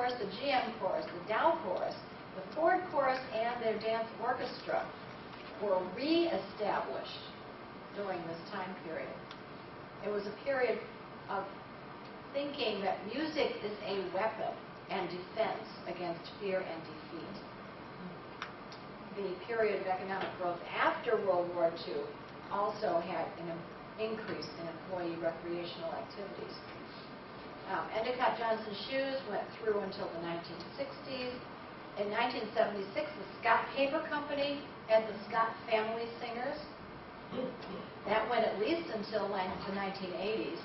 chorus, the GM chorus, the Dow chorus, the Ford chorus, and their dance orchestra were re-established during this time period. It was a period of thinking that music is a weapon and defense against fear and defeat. The period of economic growth after World War II also had an increase in employee recreational activities. Endicott Johnson shoes went through until the 1960s. In 1976, the Scott Paper Company had the Scott Family Singers. That went at least until the 1980s.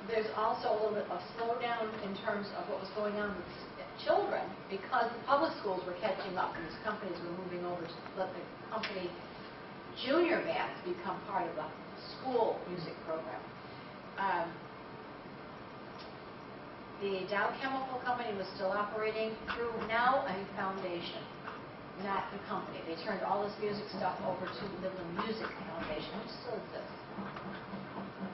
There's also a little bit of slowdown in terms of what was going on with children because the public schools were catching up and these companies were moving over to let the company junior bands become part of the school music program. The Dow Chemical Company was still operating through now a foundation, not the company. They turned all this music stuff over to Midland Music Foundation, which still exists.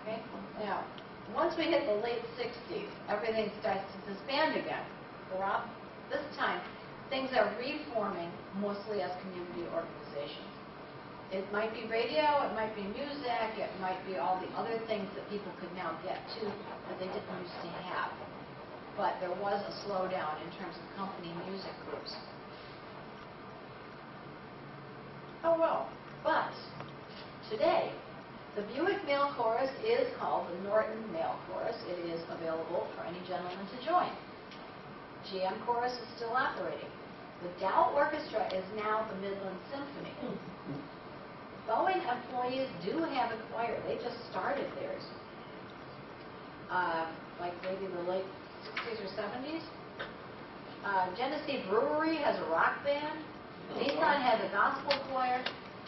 Okay? Now, once we hit the late 60s, everything starts to disband again. Around this time, things are reforming mostly as community organizations. It might be radio, it might be music, it might be all the other things that people could now get to that they didn't used to have. But there was a slowdown in terms of company music groups. Oh well, but today, the Buick Male Chorus is called the Norton Male Chorus. It is available for any gentleman to join. GM Chorus is still operating. The Dow Orchestra is now the Midland Symphony. Boeing employees do have a choir. They just started theirs. Like maybe the late 60s or 70s. Genesee Brewery has a rock band. Nissan has a gospel choir.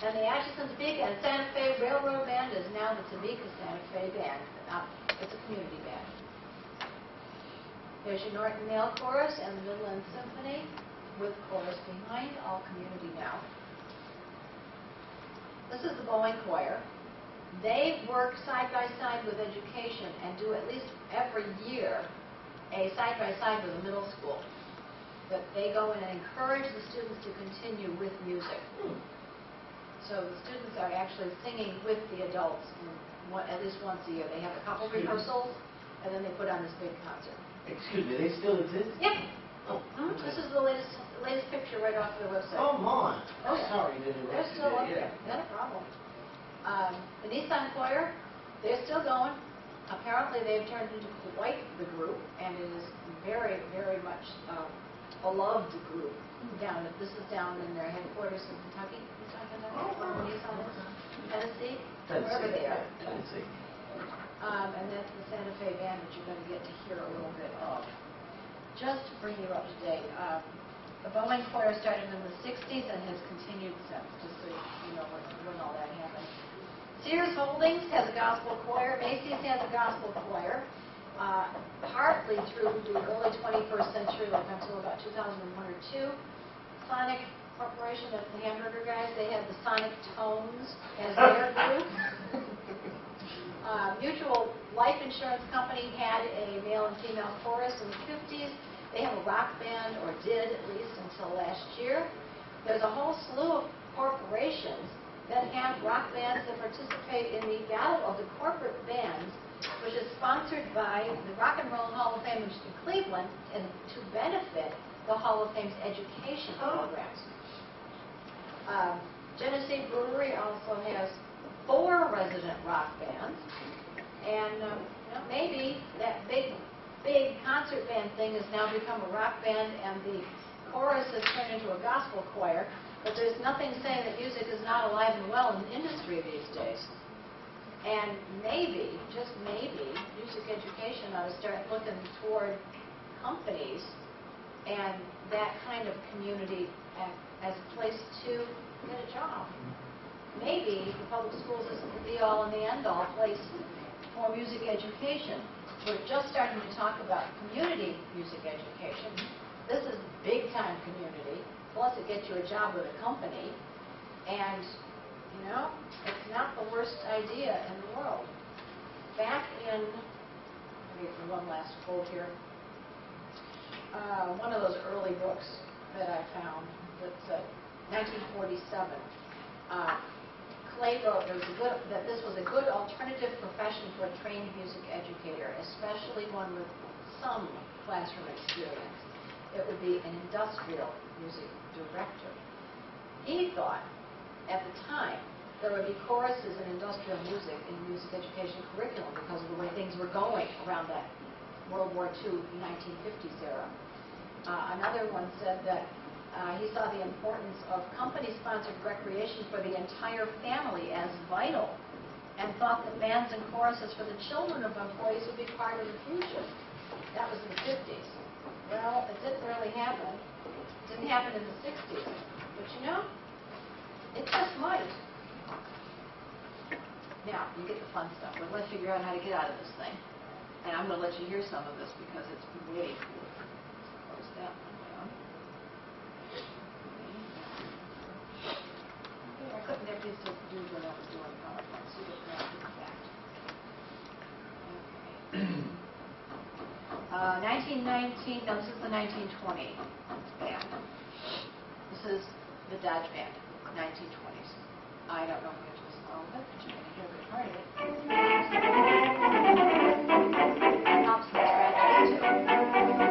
And the Atchison-Topeka and Santa Fe Railroad Band is now the Topeka-Santa Fe Band. It's a community band. There's your Norton Male Chorus and the Midland Symphony with chorus behind, all community now. This is the Boeing Choir. They work side by side with education and do at least every year a side-by-side with a middle school. That they go in and encourage the students to continue with music. So the students are actually singing with the adults at least once a year. They have a couple rehearsals, and then they put on this big concert. Excuse me, they still exist? Yeah. Oh, okay. This is the latest picture right off their website. Oh, my. Oh, yeah. Sorry to interrupt. They're still up there. Not a problem. The Nissan Choir, they're still going. Apparently, they've turned into quite the group, and it is very, very much a loved group. This is down in their headquarters in Kentucky. Nissan is Tennessee, wherever they are. Tennessee. And that's the Santa Fe Band that you're going to get to hear a little bit of. Just to bring you up to date, the Boeing Choir started in the 60s and has continued since, just so you know when all that happened. Sears Holdings has a gospel choir. Macy's has a gospel choir. Partly through the early 21st century, like until about 2001 or 2. Sonic Corporation, that's the hamburger guys, they had the Sonic Tones as their group. Mutual Life Insurance Company had a male and female chorus in the 50s. They have a rock band, or did at least until last year. There's a whole slew of corporations that have rock bands that participate in the Battle of the Corporate Bands, which is sponsored by the Rock and Roll Hall of Fame in Cleveland and to benefit the Hall of Fame's education programs. Genesee Brewery also has 4 resident rock bands, and maybe that big concert band thing has now become a rock band, and the chorus has turned into a gospel choir. But there's nothing saying that music is not alive and well in the industry these days. And maybe, just maybe, music education ought to start looking toward companies and that kind of community as a place to get a job. Maybe the public schools isn't the be-all and the end-all place for music education. We're just starting to talk about community music education. This is big-time community. Plus, it gets you a job with a company, and, it's not the worst idea in the world. Back in, let me get one last quote here. one of those early books that I found that said 1947. Clay wrote that this was a good alternative profession for a trained music educator, especially one with some classroom experience. It would be an industrial music director. He thought, at the time, there would be choruses in industrial music in music education curriculum because of the way things were going around that World War II, 1950s era. Another one said that he saw the importance of company-sponsored recreation for the entire family as vital and thought that bands and choruses for the children of employees would be part of the future. That was in the 50s. Well, it didn't really happen. It didn't happen in the 60s. But you know, it just might. Now, you get the fun stuff. But let's figure out how to get out of this thing. And I'm going to let you hear some of this because it's really cool. Close that one down. I couldn't get these to do when I was doing PowerPoint, so you didn't have to do that. Okay. 1919, no, this is the 1920 band. This is the Dodge Band, 1920s. I don't know if we have to listen to all of it, but you're going to hear a good part of it. Pops and scratches, too.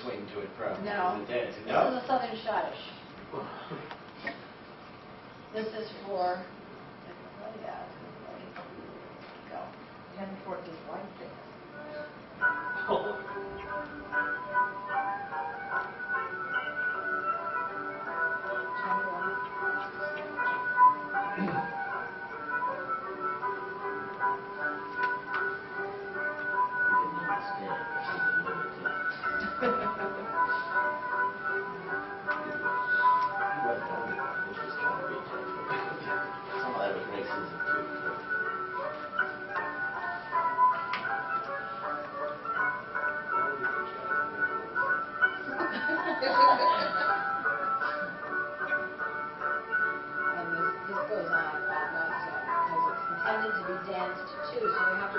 Swing to it, probably. No. This is a Southern Schottish. This is for. Go. Henry Ford is one thing.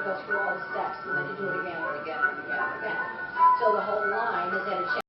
Go through all the steps, and then you do it again and again and again and again. So the whole line is at a